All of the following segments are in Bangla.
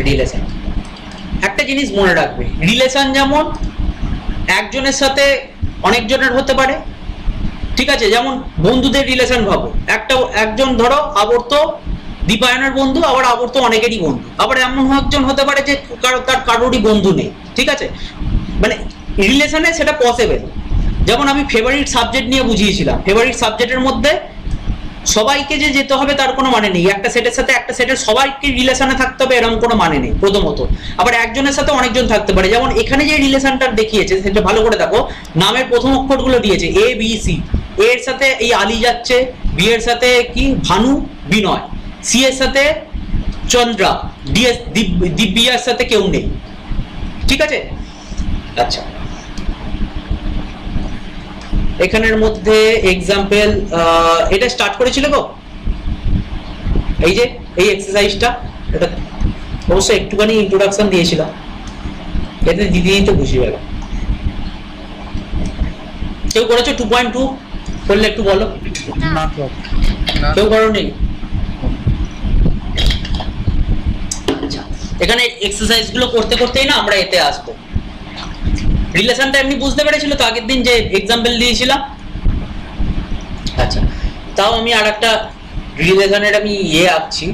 রিলেশন। একটা জিনিস মনে রাখবে, রিলেশন যেমন একজনের সাথে অনেকজনের হতে পারে, ঠিক আছে? যেমন বন্ধুদের রিলেশন ভাবো, একজন ধরো আবর্ত দীপায়নের বন্ধু, আবার আবর্ত অনেকেরই বন্ধু, আবার এমন একজন হতে পারে যে তার কারোরই বন্ধু নেই, ঠিক আছে? মানে রিলেশনে সেটা পসিবল। যেমন আমি ফেভারিট সাবজেক্ট নিয়ে বুঝিয়েছিলাম, ফেভারিট সাবজেক্টের মধ্যে সবাইকে যে যেতে হবে তার কোনো মানে নেই, একটা সেটের সাথে একটা সেটের সবাইকে রিলেশনে থাকতে হবে এরকম কোনো মানে নেই প্রথমত। আবার একজনের সাথে অনেকজন থাকতে পারে, যেমন এখানে যে রিলেশনটা দেখিয়েছে সেটা ভালো করে দেখো, নামের প্রথম অক্ষরগুলো দিয়েছে এ বি সি, এর সাথে এই আলী যাচ্ছে, বি এর সাথে কি ভানু বিনয়, সি এর সাথে চন্দ্রা, ডি এর দিব্যার সাথে কেউ নেই, ঠিক আছে? আচ্ছা, এখানের মধ্যে এক্সাম্পল এটা স্টার্ট করেছিল গো, এই যে এই এক্সারসাইজটা, এটা অবশ্য একটুখানি ইন্ট্রোডাকশন দিয়েছিলাম, এতে দিদিই তো বুঝিয়ে গেল। কেউ করেছো 2.2 করলে একটু বলো। কেউ করো নেই? আচ্ছা, এখানে এক্সারসাইজ গুলো করতে করতেই না আমরা এতে আসবো। রিলেশনটা এমনি বুঝতে পেরেছিল তো আগের দিন যে এক্সাম্পল দিয়েছিলাম? আচ্ছা, তাও আমি আর একটা রিলেশনের আমি আঁকছি।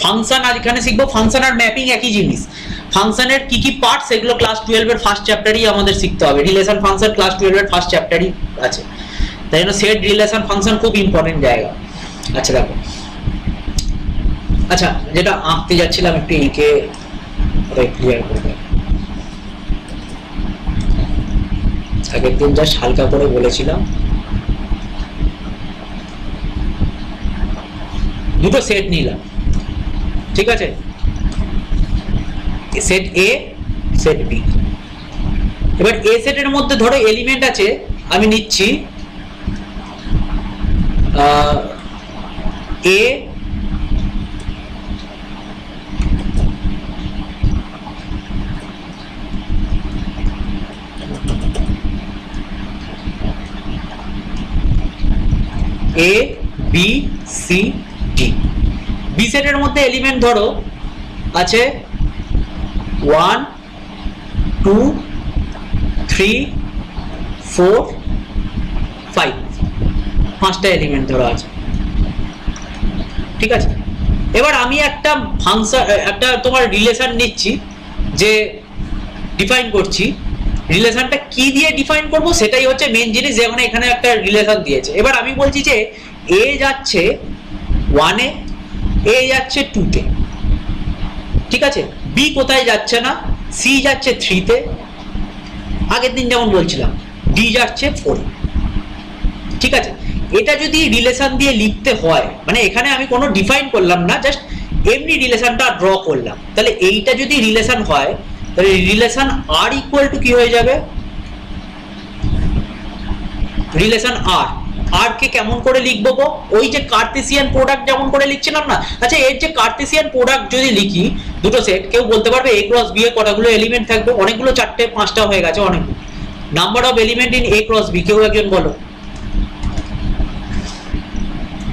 ফাংশন আর এখানে শিখবো, ফাংশন আর ম্যাপিং একই জিনিস। ফাংশনের কি কি পার্ট সেগুলো ক্লাস 12 এর ফার্স্ট চ্যাপ্টারই আমাদের শিখতে হবে। রিলেশন ফাংশন ক্লাস 12 এর ফার্স্ট চ্যাপ্টারই আছে, তাই জন্য সেট রিলেশন ফাংশন খুব ইম্পর্টেন্ট জায়গা। আচ্ছা দেখো, আচ্ছা যেটা আঁকতে যাচ্ছিলাম একটু এঁকে ক্লিয়ার করবো। আগের দিন জাস্ট হালকা করে বলেছিলাম, দুটো সেট নিলাম, ঠিক আছে? সেট এ, সেট বি। এবার এ সেটের মধ্যে ধরো এলিমেন্ট আছে, আমি নিচ্ছি এ A B C D. B সেটের মধ্যে এলিমেন্ট ধরো আছে 1 2 3 4 5, পাঁচটা এলিমেন্ট ধরো আছে, ঠিক আছে? এবার আমি একটা ফাংশন, একটা তোমার রিলেশন নিচ্ছি, যে ডিফাইন করছি। রিলেশনটা কি দিয়ে ডিফাইন করব সেটাই হচ্ছে মেইন জিনিস, যেখানে এখানে একটা রিলেশন দিয়েছে। এবার আমি বলছি যে এ যাচ্ছে 1 এ, এ যাচ্ছে 2 তে, ঠিক আছে? বি কোথায় যাচ্ছে না, সি যাচ্ছে 3 তে, আগের দিন যেমন বলছিলাম, ডি যাচ্ছে 4 এ, ঠিক আছে? এটা যদি রিলেশন দিয়ে লিখতে হয়, মানে এখানে আমি কোনো ডিফাইন করলাম না, জাস্ট এমনি রিলেশনটা ড্র করলাম, তাহলে এইটা যদি রিলেশন হয় তাহলে রিলেশন আর ইকুয়াল টু কি হয়ে যাবে? রিলেশন আর, আর কে কেমন করে লিখবো গো? ওই যে কার্টেসিয়ান প্রোডাক্ট যেমন করে লিখছিলাম না। আচ্ছা, এর যে কার্টেসিয়ান প্রোডাক্ট যদি লিখি দুটো সেট, কেউ বলতে পারবে এ ক্রস বি এ কতগুলো এলিমেন্ট থাকবে? অনেকগুলো, 4টে 5টা হয়ে গেছে, অনেকগুলো। Number of element in A cross B, কেউ একজন বলো,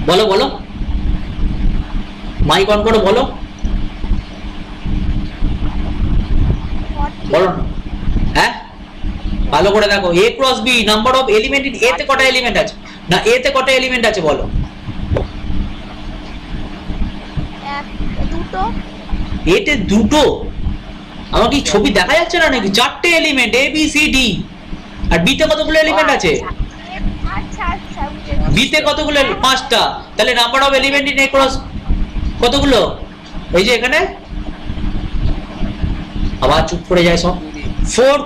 বলো বলো, মাইক অন করো, বলো বলো না। হ্যাঁ, ভালো করে দেখো, A cross B, number of element in A তে কটা এলিমেন্ট আছে? না, এ তে কটা এলিমেন্ট আছে বলো? দুটো। এ তে দুটো? আমার কি ছবি দেখা যাচ্ছে না নাকি? 4টে element, A B C D. R B তে কতগুলো এলিমেন্ট আছে? আচ্ছা আচ্ছা, বি তে কতগুলো? 5টা। তাহলে number of element in A cross কতগুলো? এই যে এখানে আবার চুপ করে যায় সব। 4,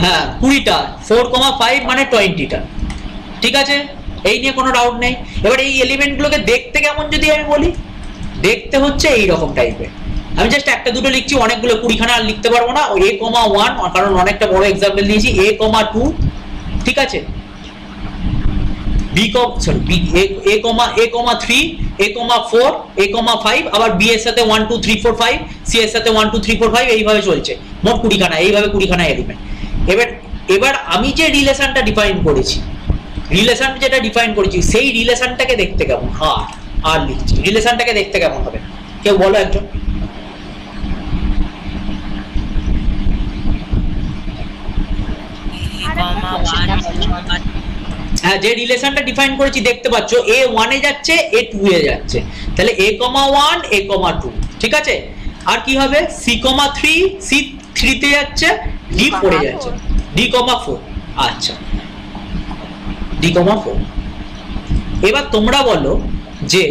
হ্যাঁ 20টা, 4, 5 মানে 20টা, ঠিক আছে? এই নিয়ে কোনো ডাউট নেই। এবার এই এলিমেন্ট গুলোকে দেখতে কেমন যদি আমি বলি, দেখতে হচ্ছে এই রকম টাইপের। আমি জাস্ট একটা দুটো লিখছি, অনেকগুলো 20খানা আর লিখতে পারবো না। এ কমা 1, কারণ অনেকটা বড় এক্সাম্পল দিয়েছি, এ কমা 2, ঠিক আছে? B com sorry B A কমা 3, এ কমা 4, এ কমা 5, আবার বি এর সাথে 1 2 3 4 5, সি এর সাথে 1 2 3 4 5, এইভাবে চলছে। মোট 20খানা, এইভাবে 20খানা এলিমেন্ট। এবার আমি যে রিলেশনটা ডিফাইন করেছি, রিলেশন যেটা ডিফাইন করেছি সেই রিলেশনটাকে দেখতে কেমন? আর লিখছি, রিলেশনটাকে দেখতে কেমন হবে? কেউ বলো একজন। হ্যাঁ, যে রিলেশনটা ডিফাইন করেছি দেখতে পাচ্ছ, A1 এ যাচ্ছে, A2 এ যাচ্ছে, তাহলে A1 A2, ঠিক আছে। আর কি হবে, C3 C3 তে যাচ্ছে, D4 এ যাচ্ছে, D4, আচ্ছা D4। এবার তোমরা বলো যে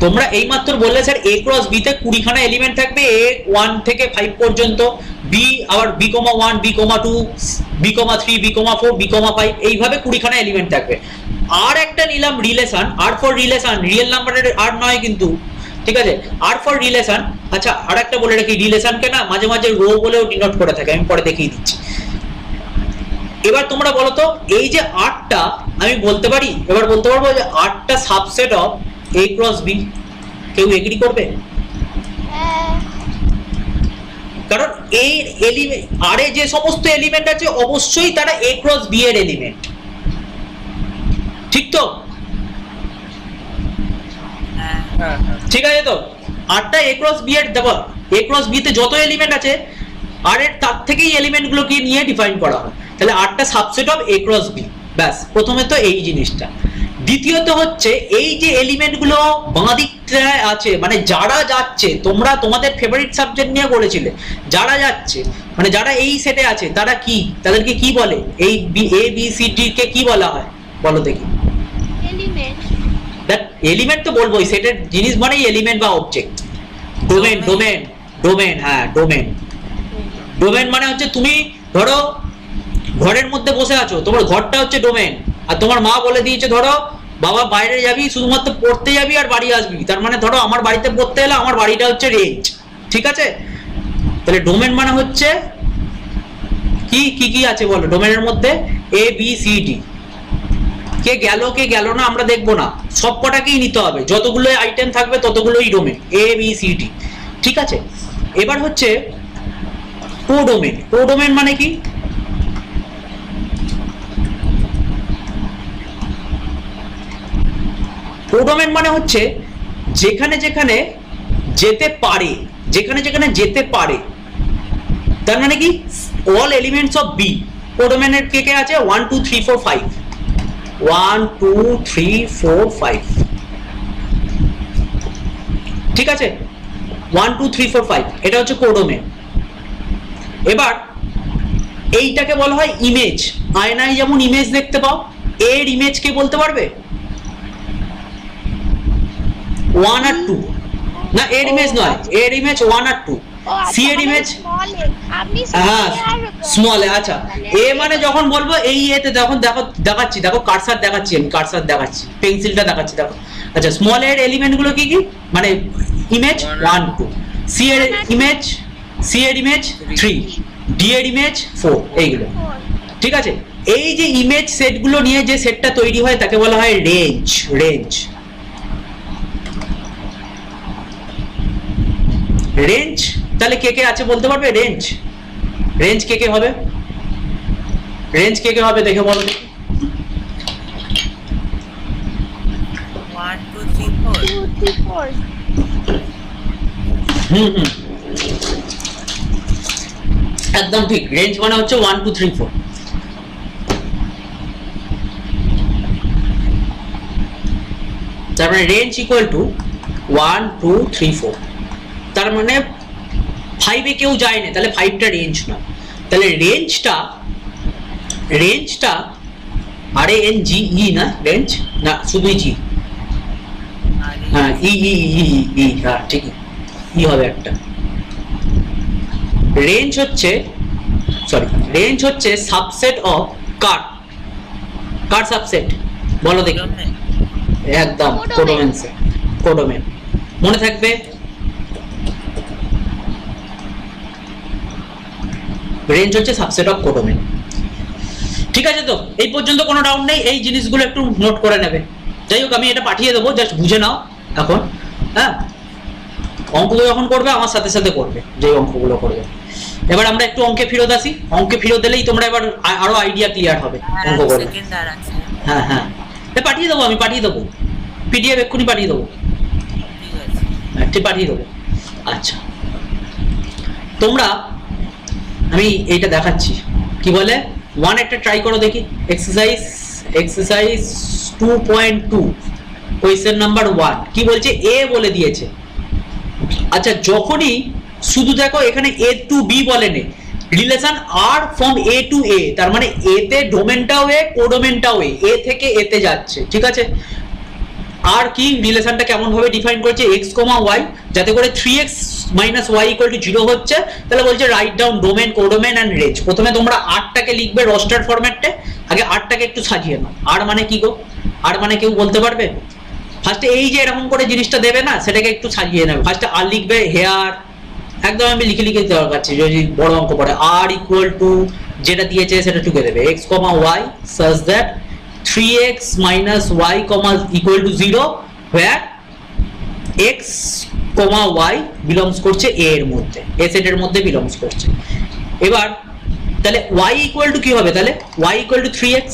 তোমরা এইমাত্র বললে স্যার A ক্রস B তে 20 খানা এলিমেন্ট থাকবে, A1 থেকে 5 পর্যন্ত, B আবার B1 B2 B3 B4 B5, এইভাবে 20 খানা এলিমেন্ট থাকবে। আর একটা নিলাম relation, R for relation, real নাম্বারের আর নয় কিন্তু, ঠিক আছে, আর ফর রিলেশন। আচ্ছা আর একটা বলে রাখি, রিলেশনকে না মাঝে মাঝে রো বলেও ডিনোট করে থাকে, আমি পরে দেখিয়ে দিচ্ছি। এবার তোমরা বলো তো, এই যে 8টা আমি বলতে পারি, এবার বলতে পারবো যে 8টা subset of A cross B, কেউ এগ্রি করবে? হ্যাঁ। কারণ এই এলিমেন্ট, আরে যে সমস্ত এলিমেন্ট আছে অবশ্যই তারা A ক্রস B এর এলিমেন্ট, ঠিক তো? ঠিক আছে তো, 8টা A ক্রস B এর, দেখো A ক্রস B তে যত এলিমেন্ট আছে আর এর তার থেকেই এলিমেন্ট গুলোকে নিয়ে ডিফাইন করা হয়, তাহলে 8টা subset of A cross B। ব্যাস, প্রথমে তো এই জিনিসটা। দ্বিতীয়ত হচ্ছে এই যে এলিমেন্ট গুলো বাঁ দিকটা আছে, মানে যারা যাচ্ছে, তোমরা তোমাদের ফেভারিট সাবজেক্ট নিয়ে বলেছিলে, যারা যাচ্ছে মানে যারা এই সেটে আছে তারা কি, তাদেরকে কি বলে, এই A B C D কে কি বলা হয় বলো দেখি? এলিমেন্ট। দেখ এলিমেন্ট তো বলবোই, সেটের জিনিস মানেই এলিমেন্ট বা অবজেক্ট। ডোমেন ডোমেন ডোমেন, হ্যাঁ ডোমেন। ডোমেন মানে হচ্ছে তুমি ধরো ঘরের মধ্যে বসে আছো, তোমার ঘরটা হচ্ছে ডোমেন, আর তোমার মা বলে দিয়েছে ধরো বাবা বাইরে যাবি, শুধুমাত্র পড়তে যাবি আর বাড়ি আসবি, তার মানে ধরো আমার বাড়িতে পড়তে এলে আমার বাড়িটা হচ্ছে রেঞ্জ, ঠিক আছে। তাহলে ডোমেন মানে হচ্ছে কি কি কি আছে বলো ডোমেনের মধ্যে? A B C D। কে গেল না আমরা দেখবো না, সব কটাকেই নিতে হবে, যতগুলো আইটেম থাকবে ততগুলোই domain, A B C D, ঠিক আছে। এবার হচ্ছে কোডোমেন। কোডোমেন মানে কি? কোডোমেন মানে হচ্ছে যেখানে যেখানে যেতে পারে, যেখানে যেখানে যেতে পারে, তার মানে কি অল এলিমেন্টস অফ বি। কোডোমেনের কে কে আছে? 1 2 3 4 5, 1 2 3 4 5, ঠিক আছে, 1 2 3 4 5, এটা হচ্ছে কোডোমেন। এবার এইটাকে বলা হয় ইমেজ। আয়নায় যেমন ইমেজ দেখতে পাও, এর ইমেজ কে বলতে পারবে? 1 আর 2 না, এর ইমেজ নয়, এর ইমেজ 1 আর 2, সি এর ইমেজ হ্যাঁ স্মল এ। আচ্ছা এ মানে যখন বলবো এই এতে, তখন দেখো দেখাচ্ছি, দেখো কার্সার দেখাচ্ছি, আমি কার্সার দেখাচ্ছি, পেন্সিলটা দেখাচ্ছি, দেখো। আচ্ছা স্মল এর এলিমেন্ট গুলো কি কি, মানে ইমেজ 1 2, সি এর ইমেজ, সি এর ইমেজ 3, ডি এর ইমেজ 4, এইগুলো, ঠিক আছে। এই যে ইমেজ সেট গুলো নিয়ে যে সেটটা তৈরি হয় তাকে বলা হয় রেঞ্জ। রেঞ্জ রেঞ্জ তাহলে কে কে আছে বলতে পারবে? রেঞ্জ, রেঞ্জ কে কে হবে? রেঞ্জ কে কে হবে দেখে বলো। 1 2 3 4 2 3 4। একদম ঠিক, রেঞ্জ মানে হচ্ছে 1 2 3 4। তার মানে রেঞ্জ ইকুয়াল টু 1 2 3 4, তার মানে 5 এ কেউ যায় না, তাহলে 5টা রেঞ্জ না, তাহলে রেঞ্জটা আরে এন জি ই না, রেঞ্জ না শুধুই জি, হ্যাঁ ই ই ই ই, হ্যাঁ ঠিক ই হবে একটা। রেঞ্জ হচ্ছে, সরি, রেঞ্জ হচ্ছে subset of car, car subset বলো দেখি? একদম কোডোমেন সেট, কোডোমেন মনে থাকবে। রেঞ্জ হচ্ছে সাবসেট অফ কোডোমেন, ঠিক আছে তো? এই পর্যন্ত কোনো ডাউট নেই, এই জিনিসগুলো একটু নোট করে নেবে। যাই হোক আমি এটা পাঠিয়ে দেবো, জাস্ট বুঝে নাও এখন, হ্যাঁ। অঙ্কগুলো যখন করবে আমার সাথে সাথে করবে, যে অঙ্কগুলো করবে। এবার আমরা একটু অঙ্কে ফেরত আসি, অঙ্কে ফেরত দিলেই তোমরা এবার আরো আইডিয়া ক্লিয়ার হবে অঙ্ক করে। হ্যাঁ হ্যাঁ পাঠিয়ে দেবো, আমি পাঠিয়ে দেবো, পিডিএফ এক্ষুনি পাঠিয়ে দেবো, ঠিক পাঠিয়ে দেবো। আচ্ছা তোমরা, আমি এইটা দেখাচ্ছি কি বলে ওয়ান একটা ট্রাই করো দেখি, এক্সারসাইজ 2.2 কোয়েশ্চেন নাম্বার 1 কি বলছে, এ বলে দিয়েছে। আচ্ছা যখনই শুধু দেখো এখানে এ টু বি বলেনি, relation R from A to A, তার মানে এ তে ডোমেনটাও এ, কোডোমেনটাও এ থেকে এ তে যাচ্ছে, ঠিক আছে। আর কি রিলেশনটা কেমন ভাবে ডিফাইন করেছে, x, y, যাতে করে 3x - y = 0 হচ্ছে, তাহলে বলছে write down domain, codomain and range. প্রথমে তোমরা আরটাকে লিখবে রোস্টার ফরম্যাটে, আগে আরটাকে একটু সাজিয়ে নাও। আর মানে কি গো, আর মানে কেউ বলতে পারবে? ফার্স্টে এই যে এরকম করে জিনিসটা দেবে না, সেটাকে একটু সাজিয়ে নেবে। ফার্স্টে আর লিখবে হেয়ার, একদম আমি লিখে লিখে দেওয়ার কাছে, যদি বড় অঙ্ক পড়ে, আর ইকুয়াল টু যেটা দিয়েছে সেটা টুকে দেবে, x, y such that 3x - y, equal to 0 where x, y belongs করছে a এর মধ্যে, a সেটের মধ্যে belongs করছে। এবার তাহলে y equal to কি হবে, তাহলে y equal to 3x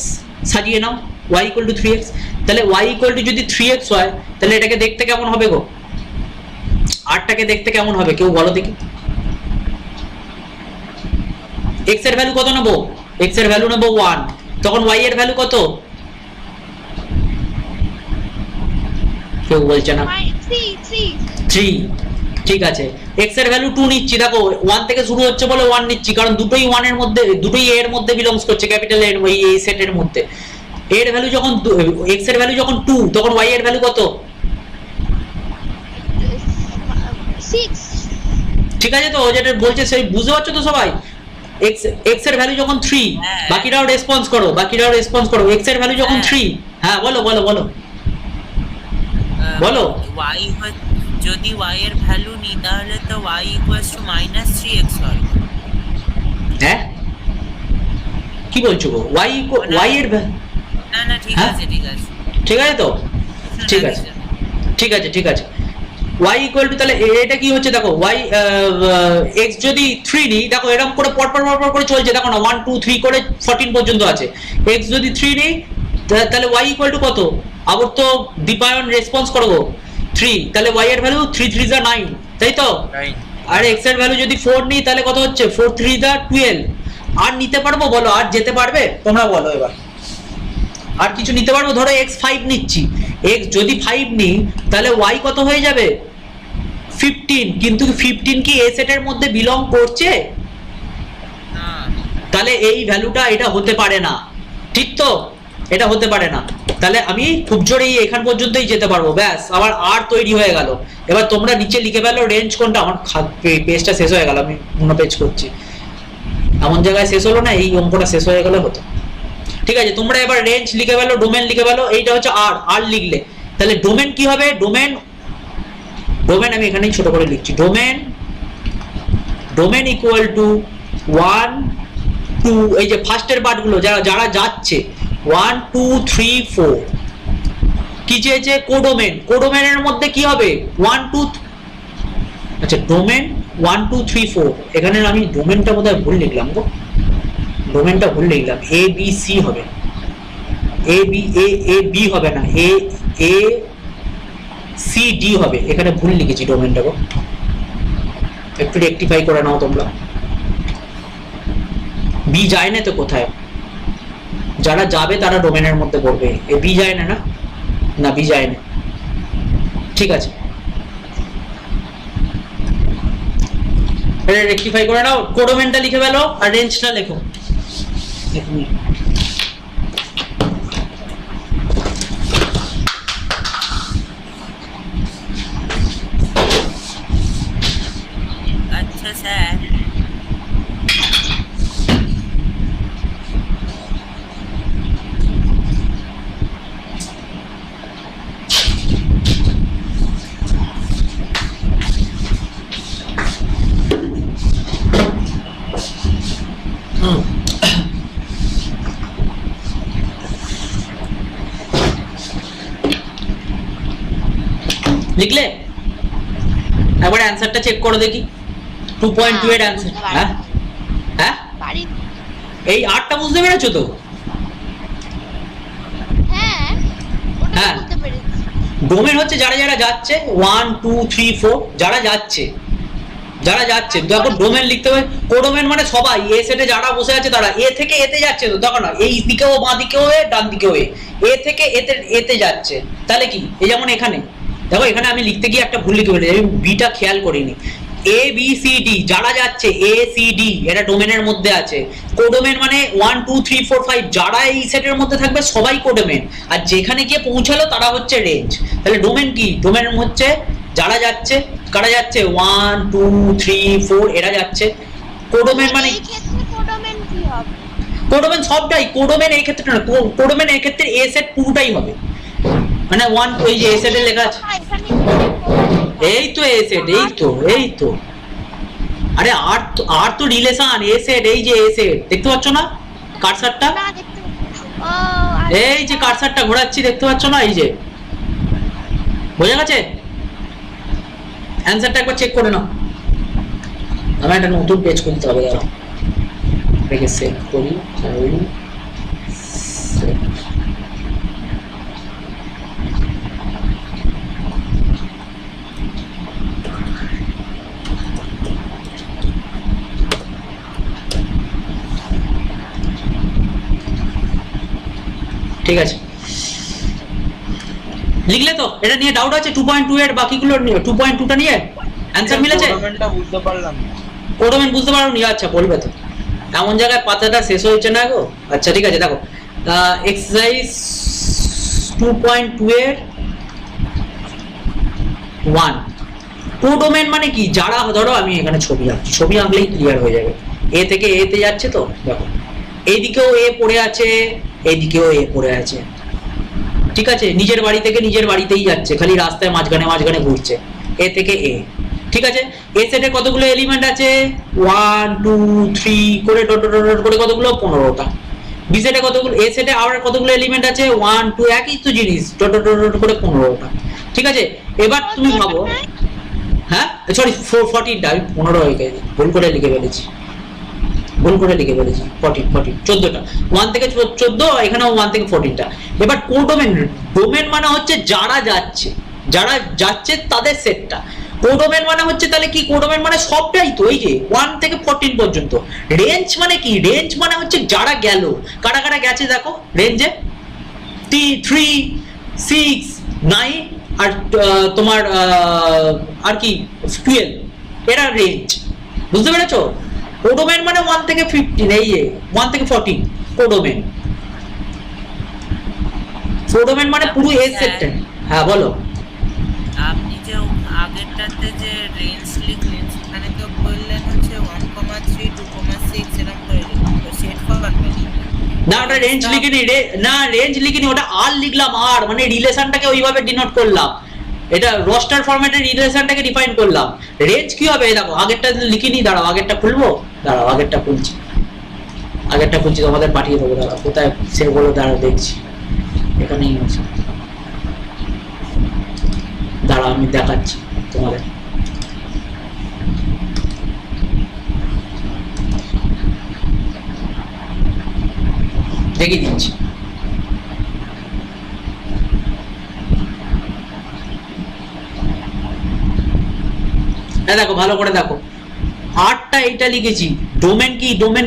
সাজিয়ে নাও, y equal to 3x, তাহলে y equal to যদি 3x হয়, তাহলে এটাকে দেখতে কেমন হবে গো, আরটাকে দেখতে কেমন হবে কেউ বলো দেখি। x এর ভ্যালু কত নেব, x এর ভ্যালু নেব 1, তখন y এর ভ্যালু কত, কেউ বলছে না, 3, ঠিক আছে। x এর ভ্যালু 2 নিচ্ছি, দেখো 1 থেকে শুরু হচ্ছে বলে 1 নিচ্ছি, কারণ দুটোই 1 এর মধ্যে, দুটোই a এর মধ্যে বিলংস করছে, ক্যাপিটাল এর এই সেটের মধ্যে। a এর ভ্যালু যখন x এর ভ্যালু যখন 2, তখন y এর ভ্যালু কত, 6, ঠিক আছে। তো যেটা বলছে সেই বুঝতে পারছো তো সবাই, x এর ভ্যালু যখন 3, বাকিরাও রেসপন্স করো, x এর ভ্যালু যখন 3, হ্যাঁ বলো বলো বলো বলো। y যদি y এর ভ্যালু নি, তাহলে তো y - 3x হয়। হ্যাঁ কি বলছো গো, y এর না না ঠিক আছে ঠিক আছে ঠিক আছে তো, ঠিক আছে ঠিক আছে ঠিক আছে। y equal to, তাহলে এটা কি হচ্ছে দেখো, y x যদি 3 নি, দেখো এরকম করে পরপর করে চলছে, দেখো না 1 2 3 করে 14 পর্যন্ত আছে। x যদি 3 নি, তাহলে y equal to কত, আবার তো দীপায়ন রেসপন্স করো 3, তাহলে y এর ভ্যালু 3 3 যা 9, তাই তো। আর x এর ভ্যালু যদি 4 নি, তাহলে কত হচ্ছে, 4 3 যা 12। আর নিতে পারবো বলো, আর যেতে পারবে তোমরা বলো এবার, আর কিছু নিতে পারবো? ধরো x 5 নিচ্ছি, x যদি 5 নি, তাহলে y কত হয়ে যাবে, 15। কিন্তু 15 কি a সেটের মধ্যে বিলং করছে? তাহলে এই ভ্যালুটা এটা হতে পারে না, ঠিক তো, এটা হতে পারে না। তাহলে আমি খুব জোরে এখান পর্যন্তই যেতে পারবো, ব্যাস আমার আর তৈরি হয়ে গেল। এবার তোমরা নিচে লিখে ফেলো রেঞ্জ কোনটা, আমার পেজটা শেষ হয়ে গেল, আমি অন্য পেজ করছি, এমন জায়গায় শেষ হলো না, এই অঙ্কটা শেষ হয়ে গেলে হতো। ঠিক আছে, তোমরা এবার রেঞ্জ লিখে ফেলো, ডোমেন লিখে ফেলো, এইটা হচ্ছে আর লিখলে তাহলে ডোমেন কি হবে, ডোমেন আমি এখানেই ছোট করে লিখছি, ডোমেন ইকুয়াল টু 1 2, এই যে ফার্স্টের পার্টগুলো যারা যাচ্ছে 1 2 3 4, কি চেয়েছে, কোডোমেনের মধ্যে কি হবে 1 2, আচ্ছা ডোমেন 1 2 3 4, এখানে আমি ডোমেনটা বোধহয় ভুল লিখলাম গো, ডোমেনটা ভুল লিখলাম, এ বি সি হবে, এ বি হবে না, এ সি ডি হবে, এখানে ভুল লিখেছি ডোমেনটা গো, একটু রেকটিফাই করে নাও তোমরা। বি যায় না তো কোথায়, যারা যাবে তারা ডোমেনের মধ্যে পড়বে, এ বি যায় না, না বি যায় না, ঠিক আছে এটা রেকটিফাই করে নাও। কোডোমেনটা লিখে ফেলো আর রেঞ্জটা লেখো। আচ্ছা স্যার, লিখলে একবার অ্যানসারটা চেক করো দেখি, 2.2 এর অ্যানসার। হ্যাঁ হ্যাঁ এই 8টা বুঝতে পেরেছো তো? হ্যাঁ ডোমেন হচ্ছে যারা যাচ্ছে 1 2 3 4, যারা যাচ্ছে যারা যাচ্ছে দেখো ডোমেন লিখতে হবে, কোডোমেন মানে সবাই এ সেটে যারা বসে আছে তারা এ থেকে এতে যাচ্ছে, তো দেখো না এই দিকেও বাঁ দিকেও এ ডান দিকেও এ থেকে এতে এতে যাচ্ছে, তাহলে কি এই যেমন এখানে দেখো এখানে আমি লিখতে গিয়ে একটা ভুল লিখে ফেলেছি, আমি বিটা খেয়াল করিনি, এ বি সি ডি যারা যাচ্ছে এ সি ডি এটা ডোমেনের মধ্যে আছে, কোডোমেন মানে 1 2 3 4 5 যারা এই সেটের মধ্যে থাকবে সবাই কোডোমেন, আর যেখানে গিয়ে পৌঁছালো তারা হচ্ছে রেঞ্জ। তাহলে ডোমেন কি, ডোমেন হচ্ছে যারা যাচ্ছে, কারা যাচ্ছে 1 2 3 4 এরা যাচ্ছে, কোডোমেন মানে এই ক্ষেত্রে কোডোমেন কি হবে? কোডোমেন সবটাই, কোডোমেন এই ক্ষেত্রে না, কোডোমেন এই ক্ষেত্রে এ সেট পুরোটাই হবে, মানে 1 ওই যে এ সেটে লেখা আছে এখানে এই তো এ সেট, এই তো আরে আর তো রিলেশন এ সেট, এই যে এ সেট দেখতে পাচ্ছ না কারসারটা, না দেখতে ও এই যে কারসারটা ঘোরাচ্ছি দেখতে পাচ্ছ না, এই যে বোঝা গেছে, অ্যানসারটা একবার চেক করে নাও, আমার একটা নতুন পেজ খুলতে হবে, দাঁড়াও এটাকে সেভ করি, ঠিক আছে লিখলে তো, এটা নিয়ে ডাউট আছে 2.2 এর বাকিগুলো 2.2 টা নিয়ে অ্যানসার মিলেছে, কোডোমেনটা বুঝতে পারলাম না। কোডোমেন বুঝতে পারো নি, আচ্ছা বলবে তো, এমন জায়গায় পাতাটা শেষ হয়েছে না গো, আচ্ছা ঠিক আছে দেখো এক্সারসাইজ 2.2 এর 1 কোডোমেন মানে কি, যারা ধরো আমি এখানে ছবি আঁকছি, ছবি আঁকলেই ক্লিয়ার হয়ে যাবে, এ থেকে এতে যাচ্ছে তো দেখো এইদিকেও এ পড়ে আছে এইদিকেও এ পড়ে আছে, ঠিক আছে নিজের বাড়ি থেকে নিজের বাড়িতেই যাচ্ছে, খালি রাস্তায় মাঝখানে মাঝখানে ঘুরছে, এ থেকে এ, ঠিক আছে এ সেটে কতগুলো এলিমেন্ট আছে 1 2 3 করে ডট ডট ডট করে কতগুলো 15টা, বি সেটে কতগুলো, এ সেটে আবার কতগুলো এলিমেন্ট আছে 1 2 একই তো জিনিস ডট ডট ডট করে 15টা, ঠিক আছে এবার তুমি ভাবো, হ্যাঁ সরি 14টা, আমি 15 হয়ে গেছে ভুল করে লিখে ফেলেছি 14টা 1 থেকে 14, এখানেও 1 থেকে 14টা। এবার কোডোমেন, ডোমেন মানে হচ্ছে যারা যাচ্ছে তাদের সেটটা, কোডোমেন মানে হচ্ছে তাহলে কি, কোডোমেন মানে সবটাই তো, এই যে 1 থেকে 14 পর্যন্ত, রেঞ্জ মানে কি, রেঞ্জ মানে হচ্ছে যারা গেল, কারা কারা গেছে দেখো রেঞ্জে 3 6 9 আর তোমার আর কি 12 এরা রেঞ্জ, বুঝতে পেরেছো, কোডোমেন মানে 1 থেকে 15, এই 1 থেকে 14 কোডোমেন, কোডোমেন মানে পুরো এ সেটটা, হ্যাঁ বলো, আপনি যে আগেরটাতে যে রেঞ্জ লিখলেন সেখানে তো বললেন হচ্ছে 1,3 2,6 এরকম করে লিখতে, সেট ফরম্যাটে না ওটা রেঞ্জ লিখিনি রে, না রেঞ্জ লিখিনি, ওটা আর লিখলাম, আর মানে রিলেশনটাকে ওইভাবে ডিনোট করলাম, এটা রোস্টার ফরম্যাটে রিলেশনটাকে ডিফাইন করলাম, রেঞ্জ কি হবে দেখো, আগেরটা লিখিনি, দাঁড়াও আগেরটা খুলবো, দাঁড়াও আগেরটা খুলছি তোমাদের পাঠিয়ে দেবো, দাঁড়াও কোথায় সে বলো, দাঁড়াও দেখছি এখানেই আছে, দাঁড়াও আমি দেখাচ্ছি তোমাদের, দেখিয়ে দিচ্ছি, দেখো ভালো করে দেখো, 8টা এইটা লিখেছি, ডোমেন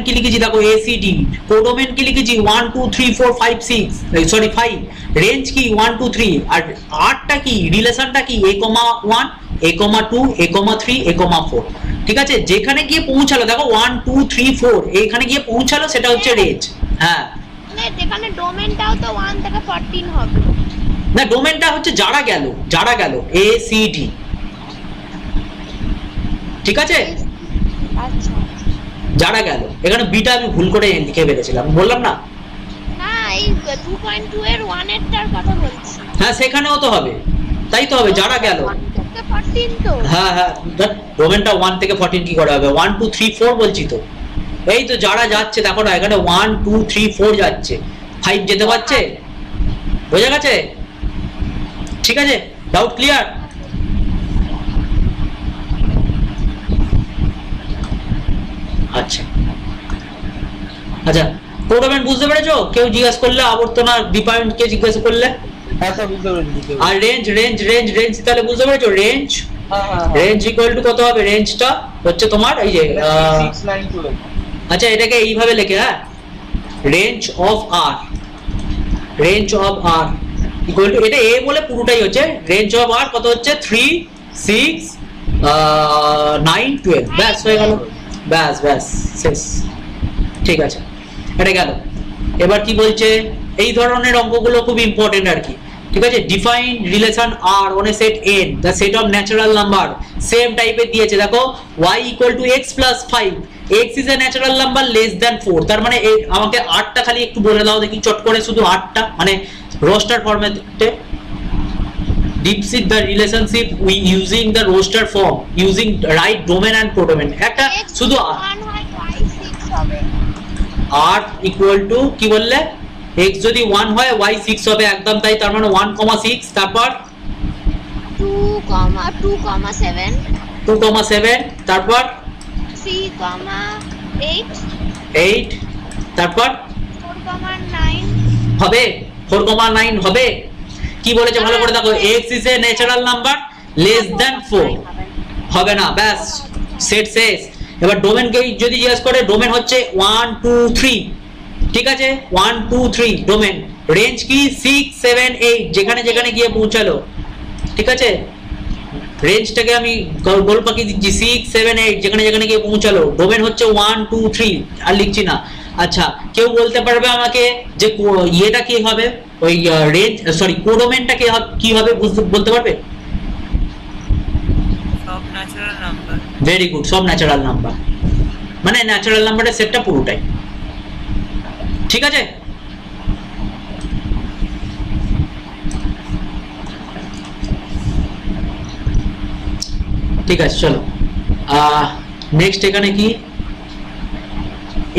কি লিখেছি দেখো এসিডি, কোডোমেন কি লিখেছি 1 2 3 4 5 6 সরি 5, রেঞ্জ কি 1 2 3, আর 8টা কি রিলেশনটা কি a 1 a 2 a 3 a 4, ঠিক আছে যেখানে গিয়ে পৌঁছালো দেখো 1 2 3 4 এখানে গিয়ে পৌঁছালো সেটা হচ্ছে রেঞ্জ, হ্যাঁ মানে এখানে ডোমেনটাও তো 1 থেকে 14 হবে, না ডোমেনটা হচ্ছে যারা গেল এ সি ডি, ঠিক আছে আচ্ছা যারা গেল, এখানে বিটা আমি ভুল করে লিখে ফেলেছিলাম, বললাম না, না এই 2.2 এর 1 এরটার কথা বলছি, হ্যাঁ সেখানেও তো হবে, তাই তো হবে যারা গেল, 1 থেকে 14 তো, হ্যাঁ ডোমেনটা 1 থেকে 14 কি করে হবে, 1 2 3 4 বলছি তো, এই তো যারা যাচ্ছে দেখো না এখানে 1 2 3 4 যাচ্ছে, 5 যেতে পারছে, বোঝা গেছে, ঠিক আছে ডাউট ক্লিয়ার, আচ্ছা কোডোমেন বুঝতে পেরেছো, কেউ জিজ্ঞাসা করলে আবর্তনা ডিপার্টমেন্ট কে জিজ্ঞাসা করলে, হ্যাঁ স্যার বুঝতে পেরেছি। আর রেঞ্জ তাহলে বুঝতে পেরেছো, রেঞ্জ রেঞ্জ ইকুয়াল টু কত হবে? রেঞ্জটা হচ্ছে তোমার এই যে 692 আচ্ছা এটাকে এইভাবে লেখে, হ্যাঁ, range of R, range of R equal to, এটা এ বলে পুরোটাই হচ্ছে রেঞ্জ অফ আর কত হচ্ছে 3 6 9 12, ব্যাস হয়ে গেল, ব্যাস ব্যাস শেষ, ঠিক আছে, এটা গেল। এবার কি বলছে, এই ধরনের অঙ্কগুলো খুব ইম্পর্টেন্ট আর কি, ঠিক আছে। Define relation R on A set n, the set of natural number, same টাইপের দিয়েছে দেখো, y equal to x plus 5, x is a natural number less than 4, তার মানে আমাকে 8টা খালি একটু বলে দাও দেখি চট করে, শুধু 8টা, মানে রোস্টার ফরম্যাটে depict the relationship we using the roster form using right domain and codomain, একটা শুধু 1 হয় y 6 হবে। r ইকুয়াল টু কি বললে, x যদি 1 হয় y 6 হবে, একদম তাই, তার মানে 1,6, তারপর 2,7, 2,7, তারপর 3,8, 8, তারপর 4,9, হবে 4,9 হবে। কি বলেছে ভালো করে দেখো, x is a natural number less than 4, হবে না, ব্যাস সেট শেষ। এবার ডোমেনকে যদি জিজ্ঞেস করে, ডোমেন হচ্ছে 1 2 3, ঠিক আছে, 1 2 3 ডোমেন, রেঞ্জ কি 6 7 8, যেখানে যেখানে গিয়ে পৌঁছালো, ঠিক আছে, রেঞ্জটাকে আমি গোল পাখি দিচ্ছি 6 7 8, যেখানে যেখানে গিয়ে পৌঁছালো, ডোমেন হচ্ছে 1 2 3, আর লিখছি না। আচ্ছা কেউ বলতে পারবে আমাকে যে ইয়েটা কি হবে, ওই রেঞ্জ সরি কোডোমেনটা কি হবে বলতে পারবে? সব ন্যাচারাল নাম্বার। ভেরি গুড, সব ন্যাচারাল নাম্বার, মানে ন্যাচারাল নাম্বারের সেটটা পুরোটাই, ঠিক আছে। ঠিক আছে চলো, নেক্সট এখানে কি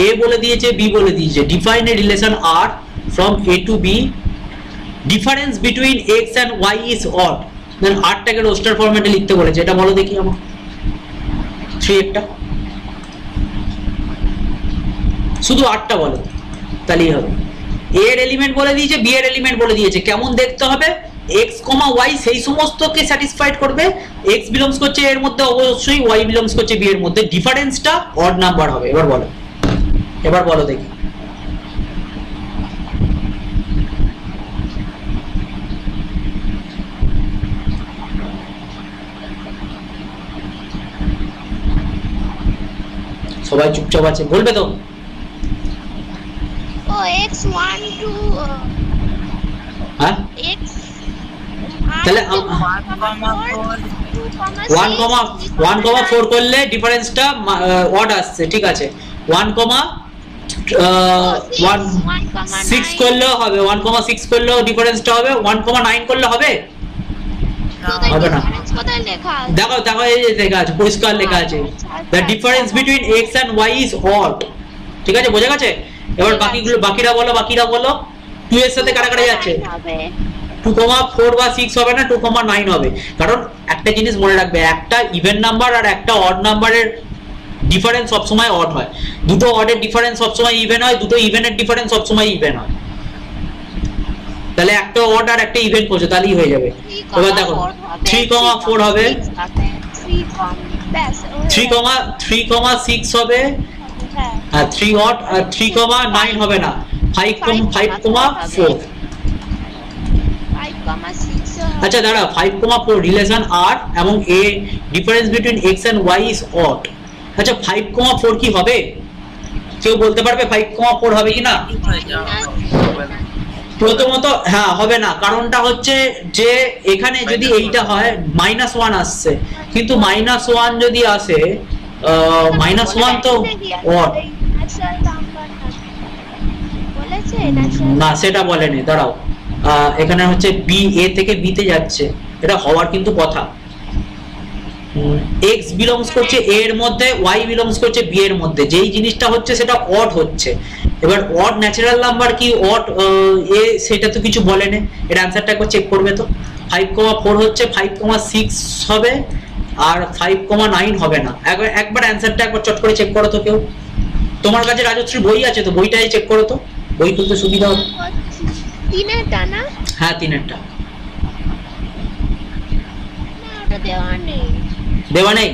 এ বলে দিয়েছে, বি বলে দিয়েছে, define a relation R from A to B, difference between X and Y is odd, then আরটাকে রোস্টার ফরম্যাটে লিখতে বলেছে, এটা বলো দেখি আমার 3 একটা, শুধু 8টা বলো তাহলেই হবে। এ এর এলিমেন্ট বলে দিয়েছে, বি এর এলিমেন্ট বলে দিয়েছে, কেমন দেখতে হবে, x, y সেই সমস্তকে স্যাটিসফাইড করবে, x বিলংস করছে এর মধ্যে অবশ্যই, y বিলংস করছে বি এর মধ্যে, ডিফারেন্সটা অড নাম্বার হবে। এবার বলো দেখি, সবাই চুপচাপ আছে, বলবে তো? ও x 1 2 হ্যাঁ x তাহলে 1, 1,4 করলে ডিফারেন্সটা অড আসছে, ঠিক আছে, 1,6 করলেও হবে, 1,6 করলেও ডিফারেন্সটা হবে, 1,9 করলে হবে, হবে না। কোথায় লেখা আছে? দেখো দেখো এই যে লেখা আছে, পরিষ্কার লেখা আছে, the difference between X and Y is odd, ঠিক আছে, বোঝা গেছে। এবার বাকিরা বলো 2 এর সাথে কাটাকাটি যাচ্ছে, 2,4 বা 6 হবে না, 2,9 হবে, কারণ একটা জিনিস মনে রাখবে, একটা ইভেন নাম্বার আর একটা অড নাম্বারের ডিফারেন্স সবসময় অড হয়, দুটো অডের ডিফারেন্স সবসময় ইভেন হয়, দুটো ইভেনের ডিফারেন্স সবসময় ইভেন হয়, তাহলে একটা অড আর একটা ইভেন করছে তাহলেই হয়ে যাবে। এবার দেখো 3,4 হবে, 3,6 হবে, আর 3 অড আর 3,9 হবে না, 5,4। আচ্ছা দাঁড়া, 5,4 রিলেশন আর এবং a difference between X and Y is odd. আচ্ছা 5,4 কি হবে, কেউ বলতে পারবে 5,4 হবে কি না? প্রথমত হ্যাঁ হবে না, কারণটা হচ্ছে যে এখানে যদি এইটা হয় -1 আসছে, কিন্তু -1 যদি আসে, -1 তো অড না, সেটা বলেনি, দাঁড়াও, এখানে হচ্ছে বি, এ থেকে বি তে যাচ্ছে, এটা হওয়ার কিন্তু কথা, x বিলংস করছে a এর মধ্যে, y বিলংস করছে b এর মধ্যে, যেই জিনিসটা হচ্ছে সেটা অড হচ্ছে। এবার অড ন্যাচারাল নাম্বার কি অড এ, সেটা তো কিছু বলেনি, এর অ্যানসারটা একবার চেক করবে তো, 5,4 হচ্ছে 5,6 হবে, আর 5,9 হবে না, একবার অ্যানসারটা একবার চট করে চেক করো তো কেউ, তোমার কাছে রাজশ্রী বই আছে তো, বইটাই চেক করো তো, বই খুলতে সুবিধা হবে। 3 এরটা না? হ্যাঁ 3 এরটা, না ওটা দেওয়া নেই। দেওয়া নেই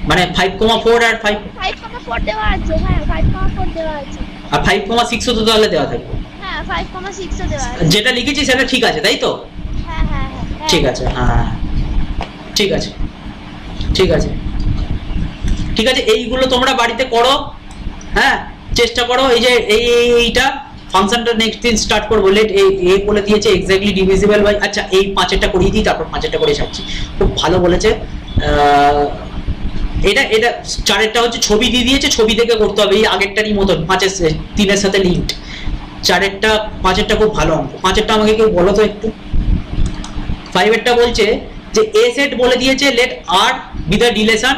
মানে 5,4 আর 5 5,4 দেওয়া আছে, হ্যাঁ 5,4 দেওয়া আছে। আর 5,6 তো তাহলে দেওয়া থাকবে। হ্যাঁ 5,6 ও দেওয়া আছে। যেটা লিখেছি সেটা ঠিক আছে তাই তো? হ্যাঁ হ্যাঁ হ্যাঁ ঠিক আছে, হ্যাঁ ঠিক আছে ঠিক আছে ঠিক আছে, এইগুলো তোমরা বাড়িতে করো, হ্যাঁ চেষ্টা করো। এই যে এইটা ফাংশনটা নেক্সট দিন স্টার্ট করবো। লেট এ বলে দিয়েছে এক্স্যাক্টলি ডিভিজিবল বাই, আচ্ছা এই 5এরটা করিয়ে দিই, তারপর 5এরটা করে ছাড়ছি। খুব ভালো বলেছে। এটা 4এরটা হচ্ছে ছবি দিয়ে দিয়েছে, ছবি দেখে করতে হবে, এই আগেরটারই মতন 3-এর সাথে লিঙ্কড। 4এরটা 5এরটা খুব ভালো অঙ্ক। 5এরটা আমাকে কেউ বলো তো একটু। 5এরটা বলছে যে এ সেট বলে দিয়েছে let R be the relation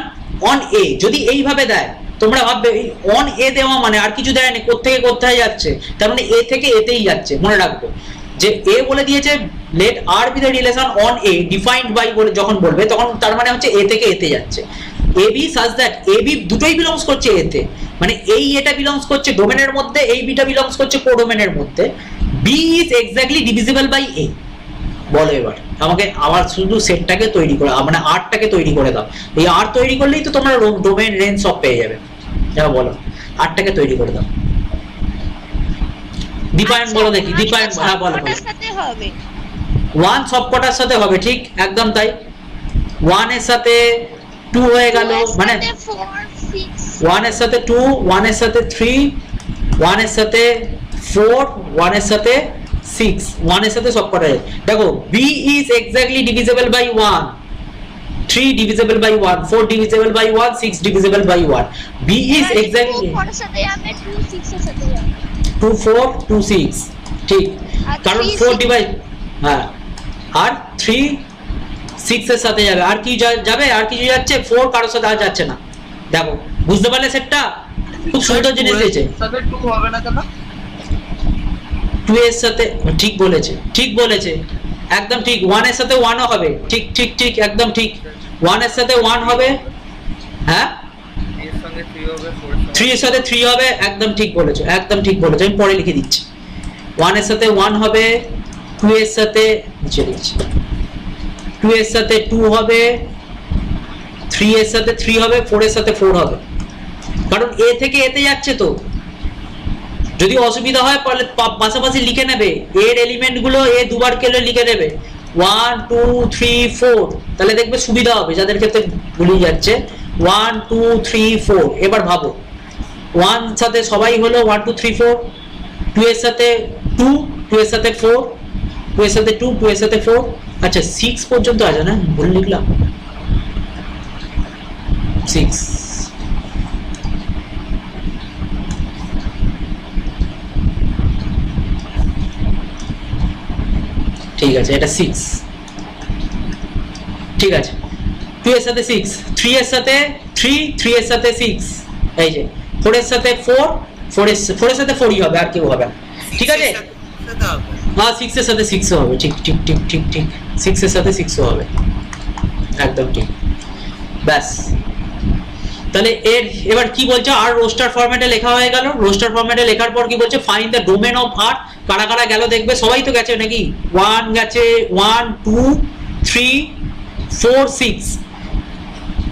on A. যদি এইভাবে দেয় তোমরা ভাববে এই অন এ দেওয়া মানে আর কিছু দেয়নি, কোত্থেকে কোথায় যাচ্ছে, তার মানে এ থেকে এতেই যাচ্ছে। মনে রাখবে যে এ বলে দিয়েছে let R be the relation on A defined by বলে যখন বলবে তখন তার মানে হচ্ছে এ থেকে এতে যাচ্ছে। A B such that A B দুটোই বিলংস করছে এতে, মানে এই এটা বিলংস করছে ডোমেনের মধ্যে, এই বিটা বিলংস করছে কোডোমেনের মধ্যে। B is exactly divisible by A. বলো এবার আমাকে আবার শুধু সেটটাকে তৈরি করে, মানে আরটাকে তৈরি করে দাও। এই আর তৈরি করলেই তো তোমরা ডোমেন রেঞ্জ সব পেয়ে যাবে। যাও বলো আরটাকে তৈরি করে দাও। দীপায়ন বলো দেখি, দীপায়ন হ্যাঁ বলো। 1 সবকটার সাথে হবে, ঠিক একদম তাই। 1 এর সাথে 2 হয়ে গেল, মানে 1 এর সাথে 2, 1 এর সাথে 3, 1 এর সাথে 4, 1 এর সাথে 6, 1 এর সাথে সবকটা। দেখো b is exactly divisible by 1, 3 divisible by 1, 4 divisible by 1, 6 divisible by 1. b is exactly 4 এর সাথে যাবে, 2 6 এর সাথে যাবে, 2 4 2 6 ঠিক, কারণ 4 ডিভাইড, হ্যাঁ আর 3 6 এর সাথে যাবে। আর কি যাবে? আর কিছু যাচ্ছে? 4 কারোর সাথে আর যাচ্ছে না। দেখো বুঝতে পারলে সেটটা? খুব সুন্দর জিনিস দিয়েছে। সাথে 2 হবে না কেন? 2 এর সাথে, ঠিক বলেছে, ঠিক বলেছে, একদম ঠিক। 1 এর সাথে 1 ও হবে, ঠিক ঠিক ঠিক একদম ঠিক। 1 এর সাথে 1 হবে, হ্যাঁ 3 এর সঙ্গে 3 হবে, 3 এর সাথে 3 হবে, একদম ঠিক বলেছো, একদম ঠিক বলেছো। আমি পরে লিখে দিচ্ছি। 1 এর সাথে 1 হবে, 2 এর সাথে নিচে লিখছি, 2 এর সাথে 2 হবে, 3 এর সাথে 3 হবে, 4 এর সাথে 4 হবে, কারণ এ থেকে এতে যাচ্ছে তো। যদি অসুবিধা হয় তাহলে পাশাপাশি লিখে নেবে, এর এলিমেন্ট গুলো এ দুবার কেলে লিখে নেবে 1 2 3 4, তাহলে দেখবে সুবিধা হবে যাদের ক্ষেত্রে ভুলিয়ে যাচ্ছে। 1 2 3 4, এবার ভাবো 1 সাথে সবাই হলো 1 2 3 4, 2 এর সাথে 2, 2 এর সাথে 4, 2 এর সাথে 2, 2 এর সাথে 4, আচ্ছা 6 পর্যন্ত আছে না, ভুল লিখলাম 6। ঠিক আছে, এটা 6, ঠিক আছে। 2 এর সাথে 6, 3 এর সাথে 3, 3 এর সাথে 6, এই যে 4 এর সাথে 4, 4 এর সাথে 4ই হবে, আর কেউ হবে না, ঠিক আছে। হ্যাঁ 6 এর সাথে 6 হবে, ঠিক ঠিক ঠিক ঠিক ঠিক, 6 এর সাথে 6 হবে, একদম ঠিক। ব্যাস, তাহলে এর এবার কি বলছে, আর রোস্টার ফরম্যাটে লেখা হয়ে গেল। রোস্টার ফরম্যাটে লেখার পর কি বলছে, ফাইন্ড দ্য ডোমেন অফ আর। কারা কারা গেল দেখবে, সবাই তো গেছে নাকি? 1 গেছে, 1 2 3 4 6,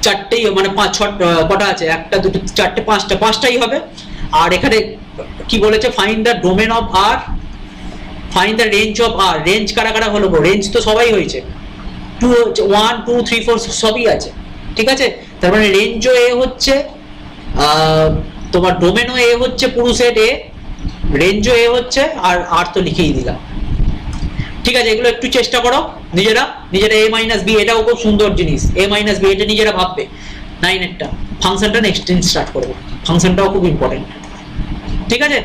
চারটেই মানে 5 6 কটা আছে, একটা দুটো চারটে পাঁচটাই হবে। আর এখানে কি বলেছে, find the domain of R, find the range of R. Range কারা কারা হলো? রেঞ্জ তো সবাই হয়েছে, 1 2 3 4 সবই আছে, ঠিক আছে। তার মানে রেঞ্জও এ হচ্ছে, তোমার ডোমেনও এ হচ্ছে, পুরো সেট এ, রেঞ্জও এ হচ্ছে, আর তো লিখেই দিলাম, ঠিক আছে। এগুলো একটু চেষ্টা করো নিজেরা এ মাইনাস বি, এটাও খুব সুন্দর জিনিস। এ মাইনাস বি এটা নিজেরা ভাববে। 9 এরটা ফাংশনটা নেক্সট দিন স্টার্ট করবো, ফাংশনটাও খুব ইম্পর্টেন্ট, ঠিক আছে।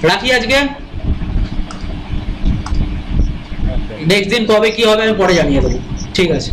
রাখি আজকে, নেক্সট দিন কবে কি হবে আমি পরে জানিয়ে দেবো, ঠিক আছে।